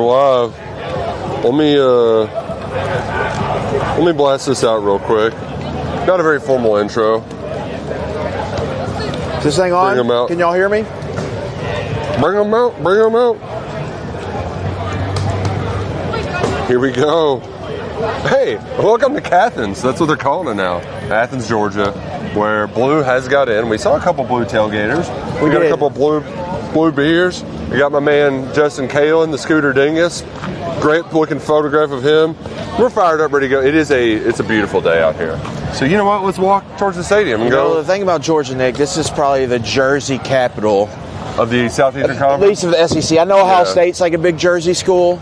live. Let me blast this out real quick. Not a very formal intro. Is this thing on? Bring 'em out. Can y'all hear me? Bring them out. Bring them out. Here we go. Hey, welcome to Athens. That's what they're calling it now. Athens, Georgia, where Blue has got in. We saw a couple Blue tailgaters. We got a couple Blue beers. We got my man Justin Kalen, the Scooter Dingus. Great looking photograph of him. We're fired up, ready to go. It's a beautiful day out here. So you know what? Let's walk towards the stadium and go. The thing about Georgia, Nick, this is probably the Jersey capital of the Southeastern At Conference. least of the SEC. I know Ohio State's like a big Jersey school.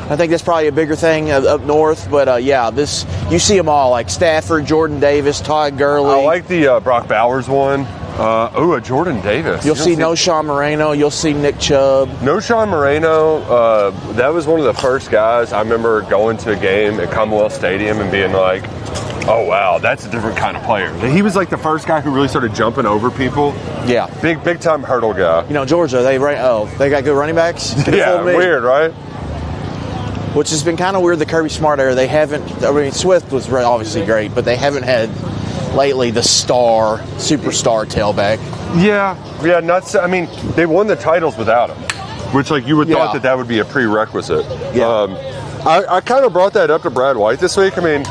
I think that's probably a bigger thing up north. But this you see them all, like Stafford, Jordan Davis, Todd Gurley. I like the Brock Bowers one. A Jordan Davis. You'll see Noshawn Moreno. You'll see Nick Chubb. Noshawn Moreno, that was one of the first guys I remember going to a game at Commonwealth Stadium and being like, oh, wow, that's a different kind of player. He was like the first guy who really started jumping over people. Yeah. Big time hurdle guy. You know, Georgia, they got good running backs? Yeah, weird, right? Which has been kind of weird, the Kirby Smart era. They haven't, Swift was obviously great, but they haven't had lately the superstar tailback. Yeah, nuts. I mean, they won the titles without him, which like you would thought that would be a prerequisite. Yeah. I kind of brought that up to Brad White this week. I mean,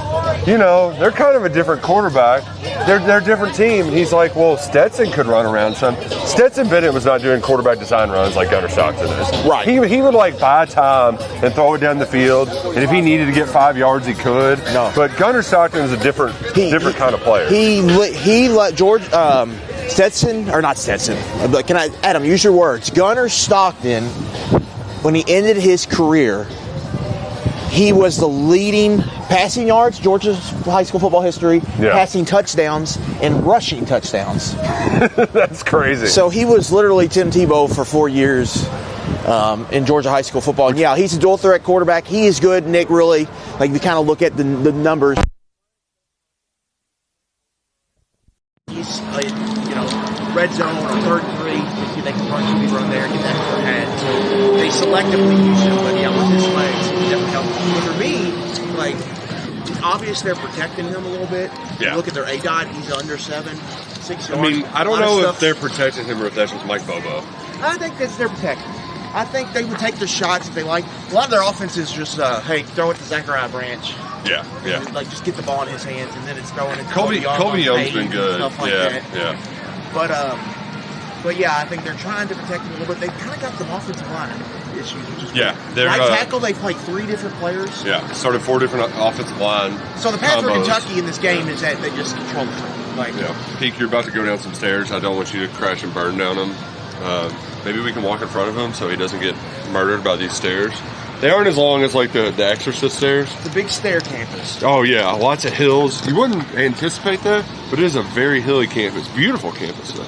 you know, they're kind of a different quarterback. They're a different team. He's like, well, Stetson could run around some. Stetson Bennett was not doing quarterback design runs like Gunnar Stockton is. Right. He would like buy time and throw it down the field, and if he needed to get 5 yards, he could. No. But Gunnar Stockton is a different kind of player. He let George Stetson, or not Stetson, but Adam, use your words. Gunnar Stockton, when he ended his career, he was the leading passing yards, Georgia's high school football history, passing touchdowns, and rushing touchdowns. That's crazy. So he was literally Tim Tebow for 4 years in Georgia high school football. And he's a dual threat quarterback. He is good, Nick, really. Like, you kind of look at the numbers. He's, red zone or 3rd and 3. They can run there, get that overhead. So they selectively use him, but with his legs, he definitely helps. But for me, it's obvious they're protecting him a little bit. Yeah. Look at their ADOT, he's under 6 yards. I mean, I don't know if they're protecting him or if that's just Mike Bobo. I think that's their protection. I think they would take the shots if they like. A lot of their offense is just, hey, throw it to Zachariah Branch. Yeah. Like, just get the ball in his hands, and then it's throwing it to Colby Young's been good. Stuff like that. Yeah. But I think they're trying to protect him a little bit. They've kind of got some offensive line issues. Which is right tackle, they play 3 different players. Yeah, started 4 different offensive line. So the path for Kentucky in this game is that they just control the front. Peak, you're about to go down some stairs. I don't want you to crash and burn down them. Maybe we can walk in front of him so he doesn't get murdered by these stairs. They aren't as long as like the Exorcist stairs. It's a big stair campus. Oh yeah, lots of hills. You wouldn't anticipate that, but it is a very hilly campus. Beautiful campus though.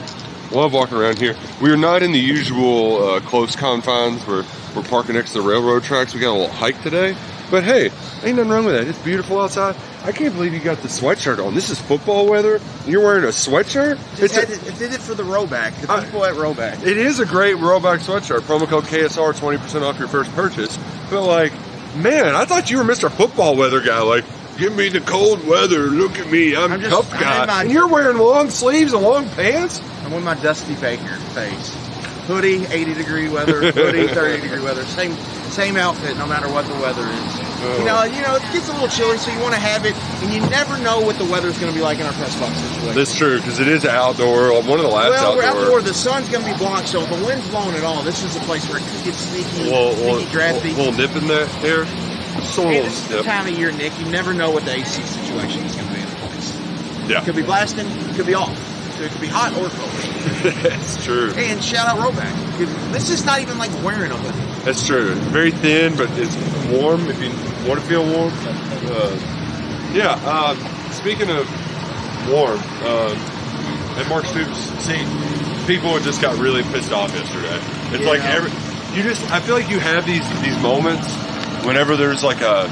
Love walking around here. We are not in the usual close confines. We're parking next to the railroad tracks. We got a little hike today. But hey, ain't nothing wrong with that. It's beautiful outside. I can't believe you got the sweatshirt on. This is football weather, and you're wearing a sweatshirt? It did it for the Rowback, the people at Rowback. It is a great Rowback sweatshirt. Promo code KSR, 20% off your first purchase. But like, man, I thought you were Mr. Football Weather guy. Like, give me the cold weather. Look at me. I'm a tough guy. And you're wearing long sleeves and long pants? I'm with my Dusty Baker face. Hoodie, 80-degree weather. Hoodie, 30-degree weather. Same outfit, no matter what the weather is. You know, it gets a little chilly, so you want to have it, and you never know what the weather's going to be like in our press box situation. That's true, because it is outdoor. One of the last outdoor. We're outdoor. The sun's going to be blocked, so if the wind's blowing at all, this is a place where it could get sneaky, drafty. A little nip in there here. This is the time of year, Nick. You never know what the AC situation is going to be in the place. Yeah. It could be blasting. It could be off. It could be hot or cold. That's true. And shout out Rowback. This is not even like wearing a hoodie. That's true. Very thin, but it's warm if you want to feel warm. Speaking of warm, at Mark Stoops, people just got really pissed off yesterday. It's like I feel like you have these moments whenever there's like a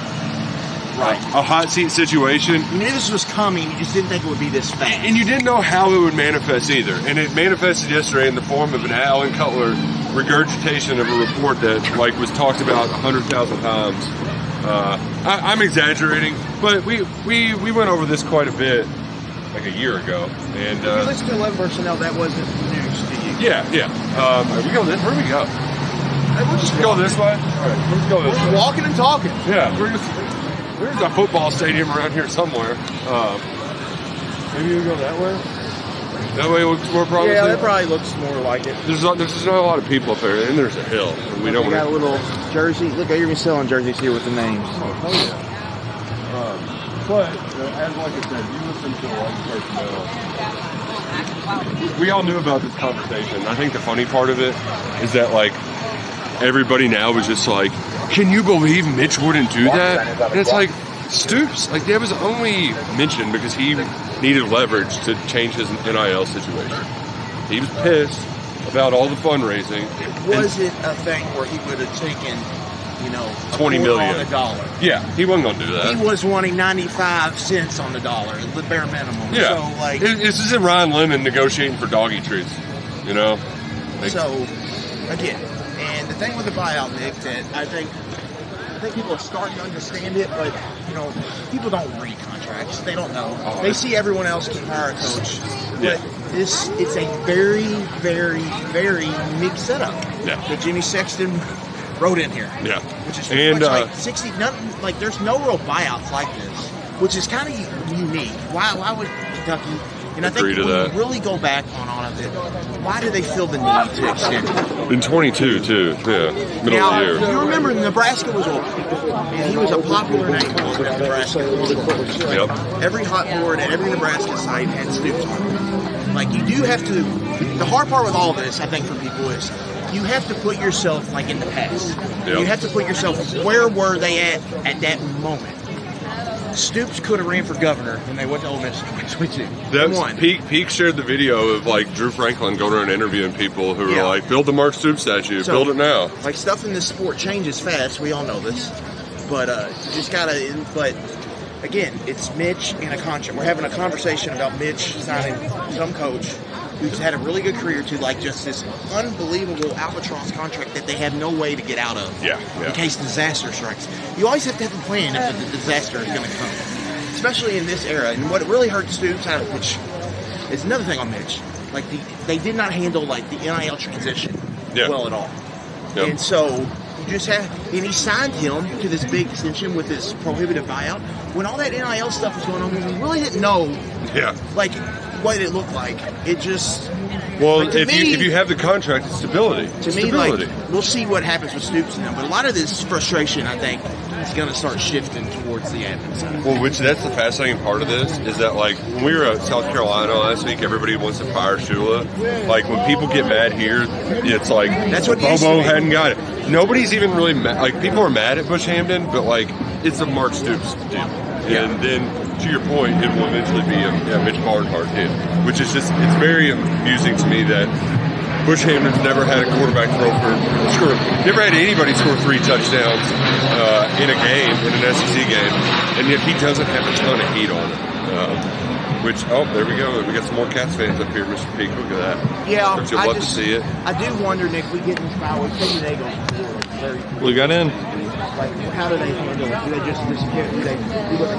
hot seat situation. You knew this was coming, you just didn't think it would be this fast. And you didn't know how it would manifest either. And it manifested yesterday in the form of an Alan Cutler regurgitation of a report that like was talked about 100,000 times. I'm exaggerating, but we went over this quite a bit like a year ago. And if you listen to 11 personnel, that wasn't news to you. Yeah. We go this. Where do we go? We'll just go this way. All right, let's go this way. Walking and talking. Yeah, there's a football stadium around here somewhere. Maybe we go that way. That way looks more promising. Yeah, that probably looks more like it. There's not a lot of people up there, and there's a hill. And we don't. Got a little jersey. Look, you're even selling jerseys here with the names. Oh yeah. But as like I said, you listen to personnel. We all knew about this conversation. I think the funny part of it is that like everybody now was just like, "Can you believe Mitch wouldn't do that?" And it's like Stoops, like that was only mentioned because he needed leverage to change his NIL situation. He was pissed about all the fundraising. Was it a thing where he would have taken, $20 million on the dollar? Yeah, he wasn't going to do that. He was wanting 95 cents on the dollar, the bare minimum. Yeah, so like this isn't Ryan Lemon negotiating for doggy treats, Like, so again, and the thing with the buyout, Nick, that I think people are starting to understand it, but people don't read contracts. They don't know. They see everyone else can hire a coach. But it's a very, very, very unique setup that Jimmy Sexton wrote in here. Yeah. Which is pretty much like 60, there's no real buyouts like this, which is kind of unique. Why would Kentucky? And I think when you really go back on all of it, why do they feel the need to extend it? In 22, too. Yeah, middle of the year. You remember Nebraska was open, and he was a popular name in Nebraska. Yep. Every hot board at every Nebraska site had Stoops on it. Like, you do have to, the hard part with all this, I think, for people is, you have to put yourself, like, in the past. Yep. You have to put yourself, where were they at that moment? Stoops could have ran for governor when they went to Ole Miss in 2022. Peak shared the video of like Drew Franklin going around interviewing people who were like, build the Mark Stoops statue, build it now. Like, stuff in this sport changes fast, we all know this. But you just gotta, but again, it's Mitch in a contract. We're having a conversation about Mitch signing some coach who's had a really good career to like just this unbelievable albatross contract that they have no way to get out of in case disaster strikes. You always have to have a plan if the disaster is going to come, especially in this era. And what really hurt Stoops, which is another thing on Mitch, like they did not handle like the NIL transition well at all. Yep. And so you just have, and he signed him to this big extension with this prohibitive buyout when all that NIL stuff was going on. We really didn't know, like, what it looked like. It just if you have the contract, it's stability. To me, like, we'll see what happens with Stoops now. But a lot of this frustration, I think, is going to start shifting towards the Athens side. Well, that's the fascinating part of this is that, like, when we were at South Carolina last week, everybody wants to fire Shula. Like, when people get mad here, it's like that's what Bobo hadn't got it. Nobody's even really mad. Like, people are mad at Bush Hamden, but like, it's a Mark Stoops deal. And then, to your point, it will eventually be a Mitch Barnhart deal, which is just, it's very amusing to me that Bush Hamden's never had a quarterback never had anybody score 3 touchdowns in a game, in an SEC game, and yet he doesn't have a ton of heat on it. There we go. We got some more Cats fans up here, Mr. Peak. Look at that. Yeah. But you'll love to see it. I do wonder, Nick, we get in foul with San Diego. We got in. Like, how do they handle it? Do they just disappear? Do they do what they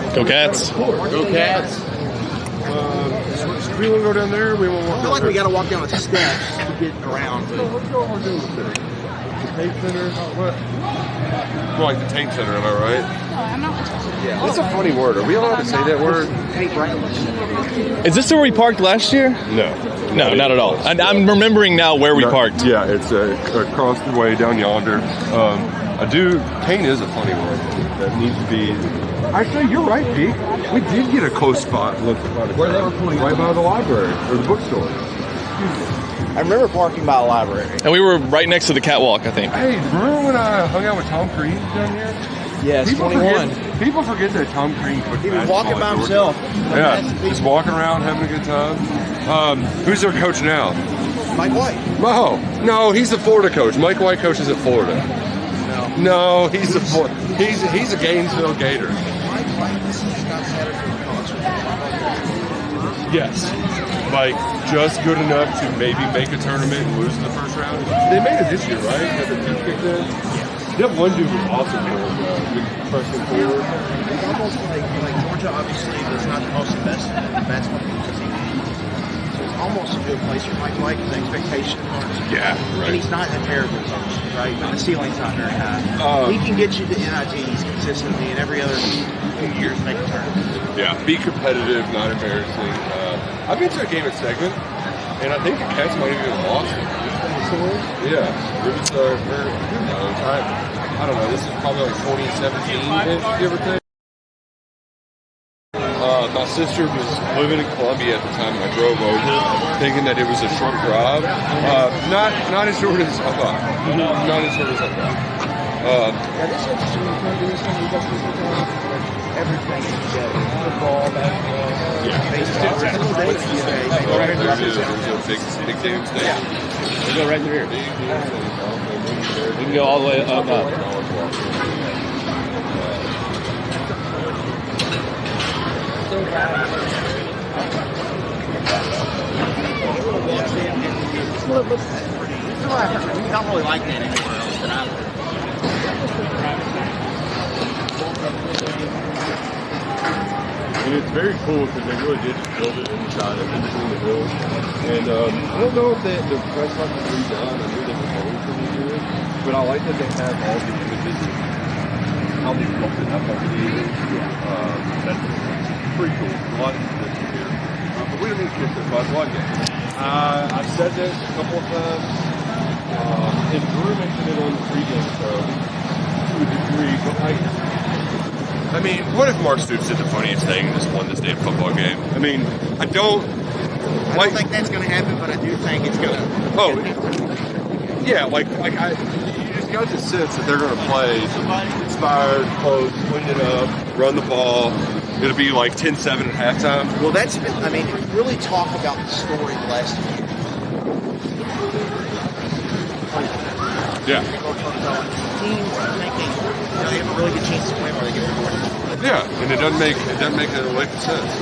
did? Go Cats. Go Cats. We want to go down there. We want to walk. I feel like we got to walk down the steps to get around. Let's go over to the city. The Tate Center. What? More like the Tate Center, am I right? Yeah. That's a funny word. Are we allowed to say that word? Is this where we parked last year? No. No, not at all. I'm remembering now where we parked. Yeah, it's across the way down yonder. Tate is a funny word that needs to be. Actually, you're right, Pete. We did get a close spot. Look, where they were pulling right by the library or the bookstore. I remember parking by a library. And we were right next to the catwalk, I think. Hey, remember when I hung out with Tom Crean down here? Yes, 21. People forget that Tom Crean he was walking by himself. Yeah, just walking around having a good time. Who's their coach now? Mike White. Oh, no, he's the Florida coach. Mike White coaches at Florida. No, he's a Gainesville Gator. Yes. Like, just good enough to maybe make a tournament and lose in the first round. They made it this year, right? Had the team kicked in? That one dude was awesome for the freshman forward. It's almost like Georgia obviously was not the most invested in basketball because so it's almost a good place for Mike White because expectations aren't. Yeah, right. And he's not a terrible coach, right? But the ceiling's not very high. He can get you to NITs consistently and every other few years make a tournament. Yeah, be competitive, not embarrassing. I've been to a game at Segment, and I think the Cats might have even lost it. Yeah, it was, who knows? I don't know. This is probably like 2017-ish, give or take. My sister was living in Columbia at the time, and I drove over thinking that it was a short drive. Not as short as I thought. Not as short as I thought. This is interesting when you come to this one because everything is together. Football, basketball, baseball. There's a big game today. We'll go right through here. We can go all the way up. We don't really like that anywhere else that I've heard. And it's very cool because they really did just build it inside of in between the hills. And I don't know if the press box is redone. I knew they were going for me to it, but I like that they have all the images of how they built it up over the years. That's pretty cool. A lot of tradition here. But we don't need to get this by Luckett. I've said this a couple of times, and Drew mentioned it on the pregame show to a degree, but I mean, what if Mark Stoops did the funniest thing and just won this damn football game? I mean, I don't think that's going to happen, but I do think it's going to. Oh, yeah, you just got this sense that they're going to play inspired, close, clean it up, run the ball. It'll be like 10-7 at halftime. Well, that's been, I mean, really talk about the story the last year. Yeah. Teams thinking, they have a really good chance to win or they get rewarded. Yeah, and it doesn't make a lick of sense.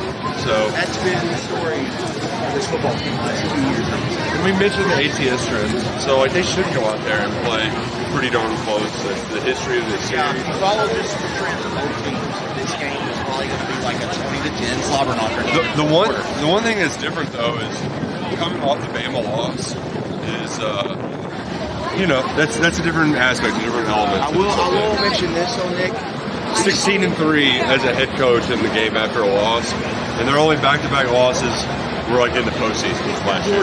So that's been the story of this football team the last 2 years. And we mentioned the ATS trend, so they should go out there and play pretty darn close. The history of this series. Yeah, follow just the trend of both teams. This game is probably going to be like a 20-10 slobber knocker. The one thing that's different though is coming off the Bama loss is that's a different aspect, a different element. I will mention this though, Nick. 16-3 as a head coach in the game after a loss, and their only back-to-back losses were like in the postseason last year.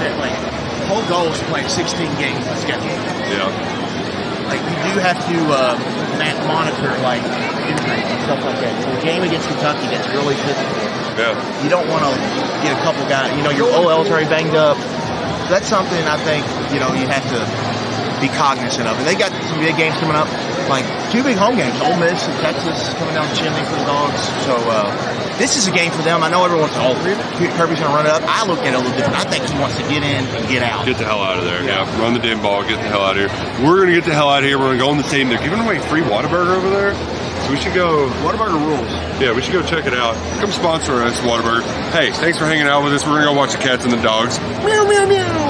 The whole goal is to play 16 games on schedule. Yeah. Like you do have to monitor like injuries and stuff like that. So a game against Kentucky that's really physical. Yeah. You don't want to get a couple guys. Your OL's already banged up. That's something I think you have to be cognizant of. And they got some big games coming up, like 2 big home games: Ole Miss and Texas coming down the chimney for the Dogs. So this is a game for them. I know everyone's Kirby's going to run it up. I look at it a little different. I think he wants to get in and get out. Get the hell out of there. Yeah. Run the damn ball. Get the hell out of here. We're going to get the hell out of here. We're going to go on the team. They're giving away free Whataburger over there. So we should go. Whataburger rules. Yeah, we should go check it out. Come sponsor us, Whataburger. Hey, thanks for hanging out with us. We're going to go watch the Cats and the Dogs. Meow, meow, meow.